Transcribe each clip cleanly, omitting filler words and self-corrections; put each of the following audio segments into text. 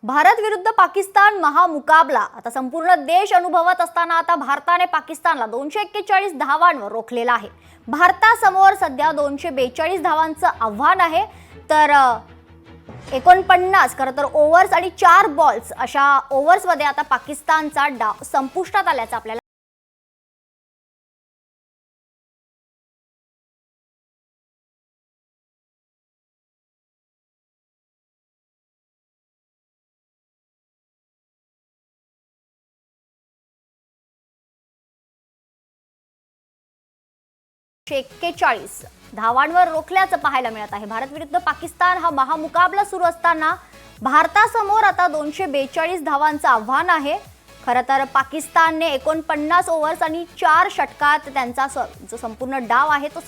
भारत विरुद्ध पाकिस्तान महामुकाबला आता संपूर्ण देश अनुभवत असताना आता भारताने पाकिस्तानला 241 धावांवर रोखलेला आहे। भारतासमोर सध्या 242 धावांचं आव्हान आहे। तर 49 खरं तर ओव्हर्स आणि 4 बॉल्स अशा ओव्हर्समध्ये आता पाकिस्तानचा डाव संपुष्टात आल्याचं आपल्याला एकशे 41 धावांवर रोखल्याचं पाहायला मिळत आहे। भारत विरुद्ध पाकिस्तान हा महामुकाबला सुरू असताना भारतासमोर आता 242 धावांचं आव्हान आहे। खरं तर पाकिस्तानने 49 ओव्हर्स आणि 4 षटकात त्यांचा जो संपूर्ण डाव आहे तो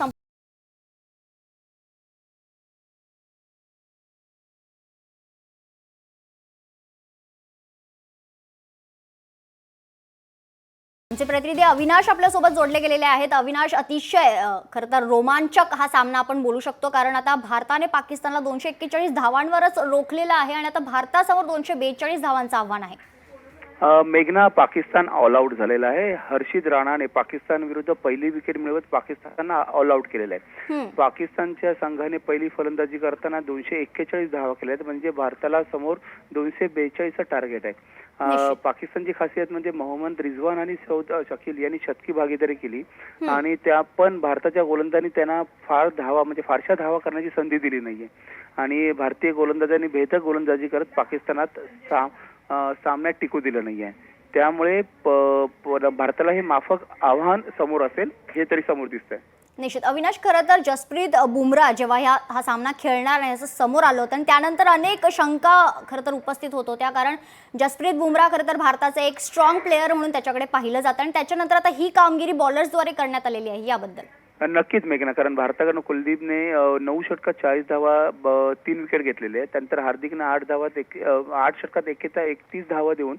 आमचे प्रतिनिधी अविनाश आपल्यासोबत जोडले गेलेले आहेत। अविनाश, अतिशय खरं तर रोमांचक हा सामना आपण बोलू शकतो, कारण आता भारताने पाकिस्तानला 241 धावांवरच रोखलेला आहे आणि आता भारतासमोर 242 धावांचं आव्हान आहे। मेघना, पाकिस्तान ऑल आउट झालेला आहे। हर्षित राणाने पाकिस्तान विरुद्ध पहिली विकेट मिळवत पाकिस्तानला ऑल आउट केलेला आहे। पाकिस्तानच्या संघाने पहिली फलंदाजी करताना 241 धावा केल्या आहेत, म्हणजे भारताला समोर 242चं टार्गेट आहे। पाकिस्तानची खासियत म्हणजे मोहम्मद रिजवान आणि सौद शकील यांनी शतकी भागीदारी केली आणि त्या पण भारताच्या गोलंदाजांनी त्यांना फारशा धावा करण्याची संधी दिली नाहीये आणि भारतीय गोलंदाजांनी भेदक गोलंदाजी करत पाकिस्तानात सामन्यात टिकू दिलं नाहीये। त्यामुळे भारताला हे माफक आव्हान समोर असेल हे तरी समोर दिसतंय। निश्चित अविनाश, खरं तर जसप्रीत बुमराह जेव्हा हा सामना खेळणार नाही असं समोर आलं होतं आणि त्यानंतर अनेक शंका खरं तर उपस्थित होत होत्या, कारण जसप्रीत बुमराह खरं तर भारताचा एक स्ट्रॉंग प्लेअर म्हणून त्याच्याकडे पाहिलं जातं आणि त्याच्यानंतर आता ही कामगिरी बॉलर्सद्वारे करण्यात आलेली आहे। याबद्दल नक्कीच मेघना, कारण भारताकडून कुलदीपने 9 षटकात 40 धावा 3 विकेट घेतलेले आहेत। त्यानंतर हार्दिकने 8 षटकात 31 धावा देऊन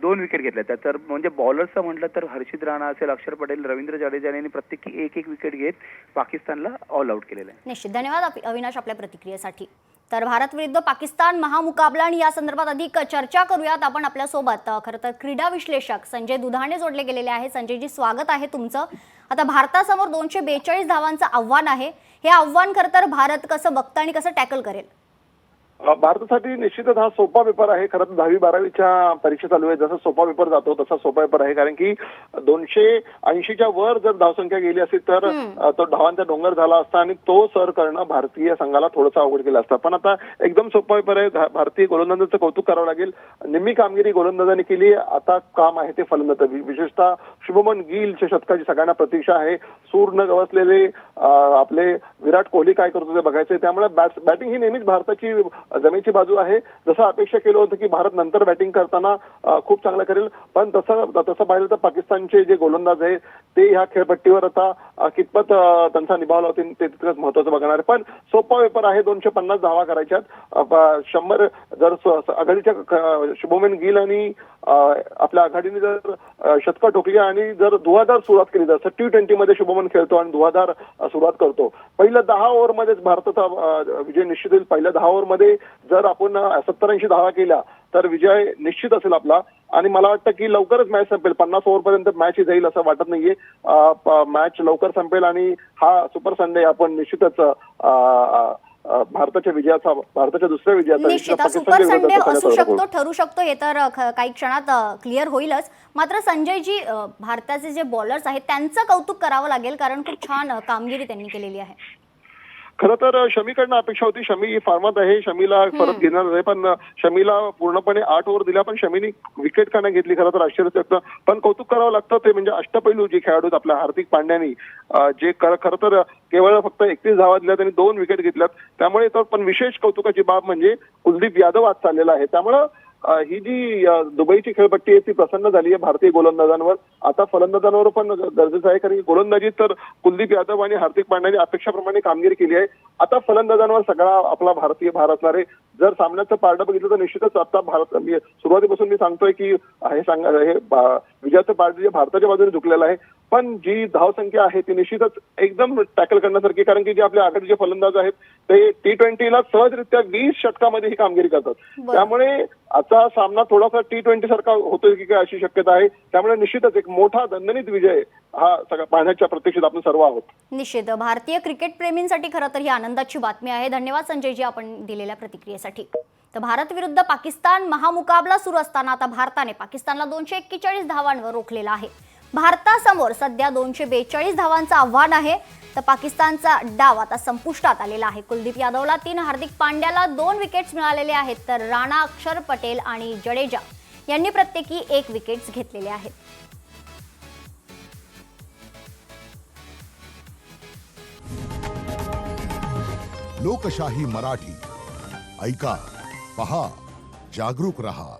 2 विकेट घेतल्या। तर म्हणजे बॉलर्सचं म्हटलं तर हर्षित राणा असेल, अक्षर पटेल, रवींद्र जाडेजा यांनी प्रत्येकी एक विकेट घेत पाकिस्तानला ऑल आउट केलेलं आहे। निश्चित धन्यवाद अविनाश आपल्या प्रतिक्रियेसाठी। तर भारत विरुद्ध पाकिस्तान महामुकाबला आणि या संदर्भात अधिक चर्चा करूयात आपण आपल्यासोबत खरं तर क्रीडा विश्लेषक संजय दुधाणे जोडले गेलेले आहेत। संजयजी, स्वागत आहे तुमचं। आता भारतासमोर 242 धावांचं आव्हान आहे। हे आव्हान खरं तर भारत कसं बघतं आणि कसं टॅकल करेल? भारतासाठी निश्चितच हा सोपा पेपर आहे। खरं तर 10वी-12वीच्या परीक्षा चालू आहे, जसा सोपा पेपर जातो तसा सोपा पेपर आहे, कारण की 280च्या वर जर धावसंख्या गेली असेल तर तो धावांचा डोंगर झाला असता आणि तो सर करणं भारतीय संघाला थोडंसं अवघड केलं असतं। पण आता एकदम सोपा पेपर आहे। भारतीय गोलंदाजांचं कौतुक करावं लागेल। निम्मी कामगिरी गोलंदाजांनी केली, आता काम आहे ते फलंदाजी, विशेषतः शुभमन गिलच्या शतकाची सगळ्यांना प्रतीक्षा आहे। सूर न गवसलेले आपले विराट कोहली काय करतो ते बघायचंय। त्यामुळे बॅटिंग ही नेहमीच भारताची जमेची बाजू आहे। जसं अपेक्षा केलं होतं की भारत नंतर बॅटिंग करताना खूप चांगलं करेल, पण तसं पाहिलं तर पाकिस्तानचे जे गोलंदाज आहे ते ह्या खेळपट्टीवर आता कितपत त्यांचा निभाव लावतील ते तितकंच महत्वाचं बघणार आहे। पण सोपा पेपर आहे। 250 धावा करायच्यात। 100 जर आघाडीच्या शुभमन गिल आणि आपल्या आघाडीने जर शतकं ठोकली आणि जर धुवाधार सुरुवात केली, जसं T20 मध्ये शुभमन खेळतो आणि धुवाधार सुरुवात करतो, पहिल्या 10 ओव्हरमध्येच भारताचा विजय निश्चित होईल। पहिल्या 10 ओव्हरमध्ये जर आपण 70-80 धावा केल्या तर विजय निश्चित असेल आपला। आणि मला वाटतं की लवकरच मॅच संपेल, 50 ओव्हरपर्यंत मॅच जाईल असं वाटत नाहीये। मॅच लवकर संपेल आणि हा सुपर संडे आपण निश्चितच भारताच्या दुसऱ्या विजयाचा निश्चित सुपर संडे असू शकतो, ठरू शकतो, हे तर काही क्षणात क्लिअर होईलच। मात्र संजयजी, भारताचे जे बॉलर्स आहेत त्यांचं कौतुक करावं लागेल, कारण खूप छान कामगिरी त्यांनी केलेली आहे। खरं तर शमीकडनं अपेक्षा होती, शमी फॉर्मात आहे, शमीला परत घेणार आहे, पण शमीला पूर्णपणे 8 ओव्हर दिल्या, पण शमीने विकेट का नाही घेतली खरं तर आश्चर्य वाटतं। पण कौतुक करावं लागतं ते म्हणजे अष्टपैलू जे खेळाडू आपल्या हार्दिक पांड्यानी जे खरं तर केवळ फक्त 31 धावा दिल्यात आणि 2 विकेट घेतल्यात। त्यामुळे तर पण विशेष कौतुकाची बाब म्हणजे कुलदीप यादव आज चाललेला आहे। त्यामुळं ही जी दुबईची खेळपट्टी आहे ती प्रसन्न झाली आहे भारतीय गोलंदाजांवर। आता फलंदाजांवर पण गरजेचं आहे, कारण गोलंदाजी तर कुलदीप यादव आणि हार्दिक पांड्याने अपेक्षाप्रमाणे कामगिरी केली आहे। आता फलंदाजांवर सगळा आपला भारतीय भार असणार आहे। जर सामन्याचं पारडं बघितलं तर निश्चितच आता भारत सुरुवातीपासून मी सांगतोय की हे विजयाचं पारडी भारताच्या बाजूने झुकलेलं आहे. पण जी धावसंख्या आहे ती निश्चितच एकदम टॅकल करण्यासारखी, कारण की जे आपले आघाडीचे फलंदाज आहेत ते T20ला सहजरित्या 20 षटकामध्ये ही कामगिरी करतात. त्यामुळे आजचा सामना थोडासा T20 सारखा होतोय की काय अशी शक्यता आहे. त्यामुळे निश्चितच एक मोठा दणदणीत विजय हा सगळा पाहण्याच्या प्रतीक्षेत आपण सर्व आहोत. निश्चित भारतीय क्रिकेट प्रेमींसाठी खरं तर ही आनंदाची बातमी आहे. धन्यवाद संजयजी आपण दिलेल्या प्रतिक्रियेसाठी. तर भारत विरुद्ध पाकिस्तान महामुकाबला सुरू असताना आता भारताने पाकिस्तानला 241 धावांवर रोखलेला आहे. भारतासमोर सध्या 242 धावांचं आव्हान आहे. तर पाकिस्तानचा डाव आता संपुष्टात आलेला आहे. कुलदीप यादवला 3, हार्दिक पांड्याला 2 विकेट्स मिळालेले आहेत. तर राणा, अक्षर पटेल आणि जडेजा यांनी प्रत्येकी 1 विकेट्स घेतलेले आहेत. लोकशाही मराठी ऐका, पहा, जागरूक रहा.